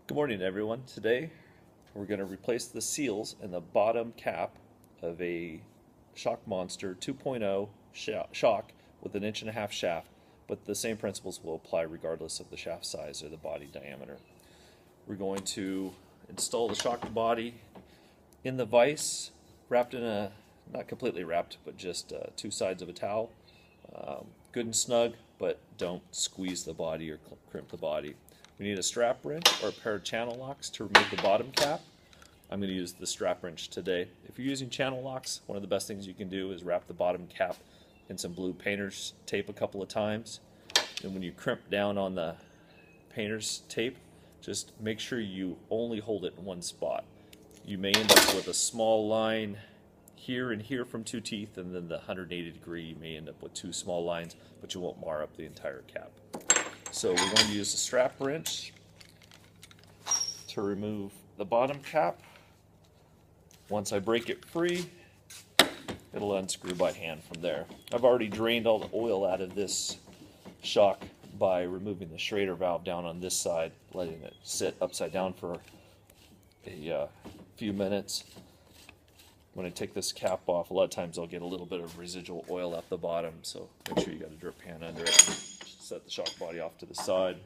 Good morning, everyone. Today we're going to replace the seals in the bottom cap of a Shock Monster 2.0 shock with an 1.5-inch shaft, but the same principles will apply regardless of the shaft size or the body diameter. We're going to install the shock body in the vise, wrapped in a, not completely wrapped, but just two sides of a towel. Good and snug, but don't squeeze the body or crimp the body. We need a strap wrench or a pair of channel locks to remove the bottom cap. I'm going to use the strap wrench today. If you're using channel locks, one of the best things you can do is wrap the bottom cap in some blue painter's tape a couple of times. And when you crimp down on the painter's tape, just make sure you only hold it in one spot. You may end up with a small line here and here from two teeth, and then the 180 degree you may end up with two small lines, but you won't mar up the entire cap. So we're going to use the strap wrench to remove the bottom cap. Once I break it free, it'll unscrew by hand from there. I've already drained all the oil out of this shock by removing the Schrader valve down on this side, letting it sit upside down for a few minutes. When I take this cap off, a lot of times I'll get a little bit of residual oil at the bottom, so make sure you got a drip pan under it. Set the shock body off to the side.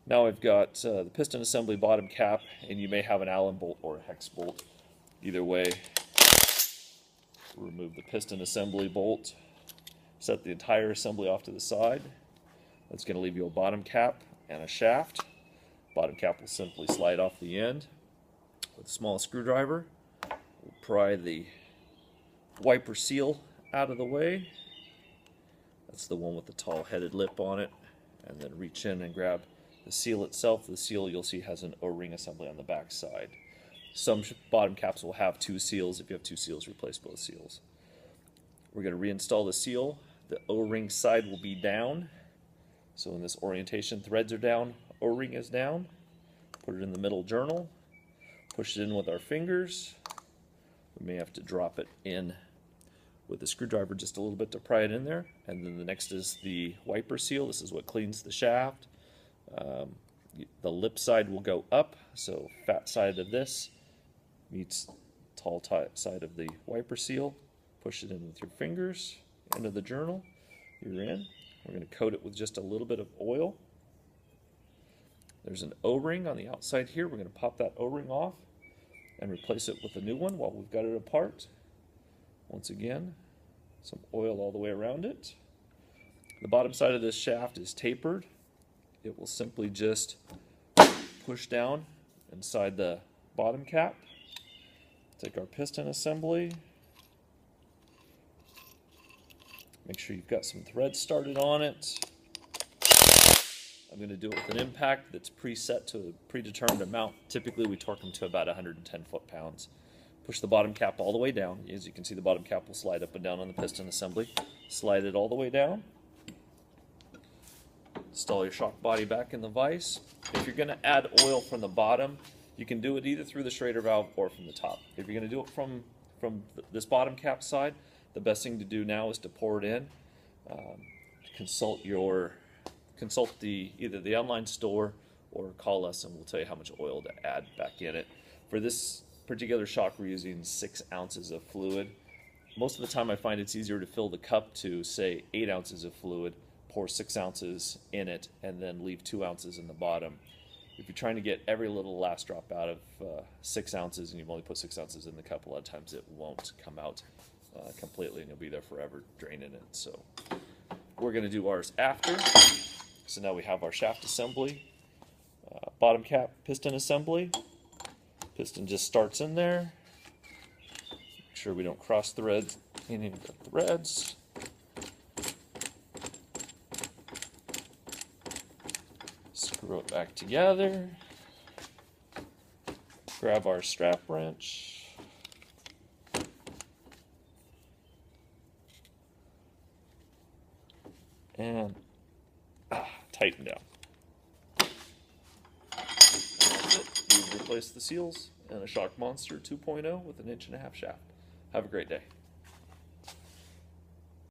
Now I've got the piston assembly bottom cap, and you may have an Allen bolt or a hex bolt. Either way, remove the piston assembly bolt, set the entire assembly off to the side. That's going to leave you a bottom cap and a shaft. Bottom cap will simply slide off the end with a small screwdriver. We'll pry the wiper seal out of the way. That's the one with the tall headed lip on it. And then reach in and grab the seal itself. The seal, you'll see, has an O-ring assembly on the back side. Some bottom caps will have two seals. If you have two seals, replace both seals. We're going to reinstall the seal. The O-ring side will be down. So in this orientation, threads are down, O-ring is down. Put it in the middle journal. Push it in with our fingers. We may have to drop it in with the screwdriver just a little bit to pry it in there. And then the next is the wiper seal. This is what cleans the shaft. The lip side will go up, so fat side of this meets tall side of the wiper seal. Push it in with your fingers into the journal. You're in. We're going to coat it with just a little bit of oil. There's an O-ring on the outside here. We're going to pop that O-ring off and replace it with a new one while we've got it apart. Once again, some oil all the way around it. The bottom side of this shaft is tapered. It will simply just push down inside the bottom cap. Take our piston assembly. Make sure you've got some threads started on it. I'm going to do it with an impact that's preset to a predetermined amount. Typically we torque them to about 110 foot-pounds. Push the bottom cap all the way down. As you can see, the bottom cap will slide up and down on the piston assembly. Slide it all the way down. Install your shock body back in the vise. If you're going to add oil from the bottom, you can do it either through the Schrader valve or from the top. If you're going to do it from this bottom cap side, the best thing to do now is to pour it in. Consult either the online store or call us and we'll tell you how much oil to add back in it. For this particular shock, we're using 6 ounces of fluid. Most of the time I find it's easier to fill the cup to, say, 8 ounces of fluid, pour 6 ounces in it, and then leave 2 ounces in the bottom. If you're trying to get every little last drop out of 6 ounces and you've only put 6 ounces in the cup, a lot of times it won't come out completely and you'll be there forever draining it. So we're going to do ours after. So now we have our shaft assembly, bottom cap piston assembly. Piston just starts in there. Make sure we don't cross threads any of the threads. Screw it back together. Grab our strap wrench. And tighten down. You've replaced the seals in a Shock Monster 2.0 with an 1.5-inch shaft. Have a great day.